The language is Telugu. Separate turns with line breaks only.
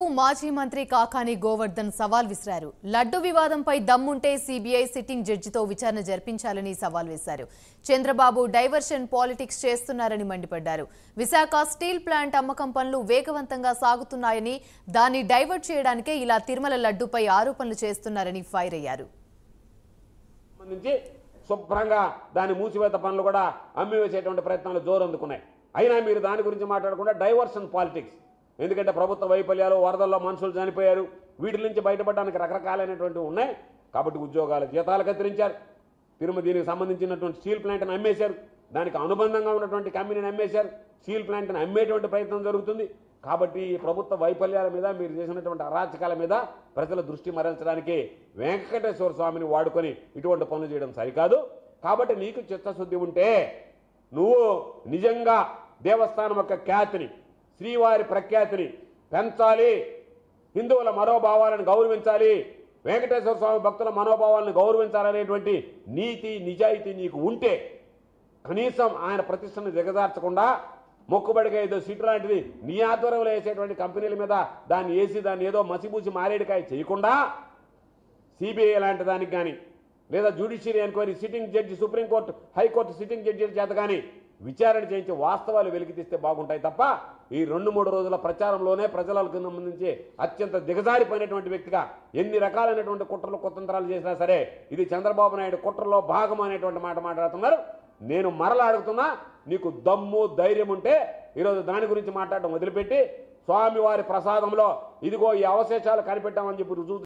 మాజీ మంత్రి కాకాని గోవర్ధన్ సవాల్ విసిరారు. లడ్డు వివాదంపై దమ్ముంటే సీబీఐ సిట్టింగ్ జడ్జితో విచారణ జరిపించాలని సవాల్ వేశారు. చంద్రబాబు డైవర్షన్ పాలిటిక్స్ చేస్తున్నారని మండిపడ్డారు. విశాఖ స్టీల్ ప్లాంట్ అమ్మకం పనులు వేగవంతంగా సాగుతున్నాయని, దాన్ని డైవర్ట్ చేయడానికే ఇలా తిరుమల లడ్డుపై ఆరోపణలు చేస్తున్నారని ఫైర్ అయ్యారు.
శుభ్రంగా దాని మూసివేత పనులు కూడా అమ్మివేసేటువంటి ప్రయత్నాలు జోరందుకున్నాయి. అయినా మీరు దాని గురించి మాట్లాడకుండా డైవర్షన్ పాలిటిక్స్, ఎందుకంటే ప్రభుత్వ వైఫల్యాలు, వరదల్లో మనుషులు చనిపోయారు, వీటి నుంచి బయటపడడానికి రకరకాలైనటువంటివి ఉన్నాయి. కాబట్టి ఉద్యోగాల జీతాలు కత్తిరించారు, దీనికి సంబంధించినటువంటి స్టీల్ ప్లాంట్ని అమ్మేశారు, దానికి అనుబంధంగా ఉన్నటువంటి కంపెనీని అమ్మేశారు, స్టీల్ ప్లాంట్ని అమ్మేటువంటి ప్రయత్నం జరుగుతుంది. కాబట్టి ఈ ప్రభుత్వ వైఫల్యాల మీద, మీరు చేసినటువంటి అరాచకాల మీద ప్రజల దృష్టి మరల్చడానికి వెంకటేశ్వర స్వామిని వాడుకొని ఇటువంటి పనులు చేయడం సరికాదు. కాబట్టి నీకు చిత్తశుద్ధి ఉంటే నువ్వు నిజంగా దేవస్థానం యొక్క ఖ్యాతిని, శ్రీవారి ప్రఖ్యాతిని పెంచాలి, హిందువుల మనోభావాలను గౌరవించాలి, వెంకటేశ్వర స్వామి భక్తుల మనోభావాలను గౌరవించాలనేటువంటి నీతి నిజాయితీ నీకు ఉంటే కనీసం ఆయన ప్రతిష్టను దిగజార్చకుండా మొక్కుబడిగా ఏదో సిట్ లాంటిది నీ ఆధ్వర్యంలో వేసేటువంటి కంపెనీల మీద దాన్ని వేసి దాన్ని ఏదో మసిబూసి మారేడికాయ చేయకుండా సిబిఐ లాంటి దానికి కానీ, లేదా judiciary enquiry sitting judge, supreme court, high court sitting జడ్జిల చేత కానీ విచారణ చేయించి వాస్తవాలు వెలికితీస్తే బాగుంటాయి తప్ప ఈ 2-3 రోజుల ప్రచారంలోనే ప్రజలకు సంబంధించి అత్యంత దిగజారిపోయినటువంటి వ్యక్తిగా ఎన్ని రకాలైనటువంటి కుట్రలు కుతంత్రాలు చేసినా సరే ఇది చంద్రబాబు నాయుడు కుట్రలో భాగం అనేటువంటి మాట మాట్లాడుతున్నారు. నేను మరలా అడుగుతున్నా, నీకు దమ్ము ధైర్యం ఉంటే ఈరోజు దాని గురించి మాట్లాడడం వదిలిపెట్టి స్వామివారి ప్రసాదంలో ఇదిగో ఈ అవశేషాలు కనిపెట్టామని చెప్పి రుజువు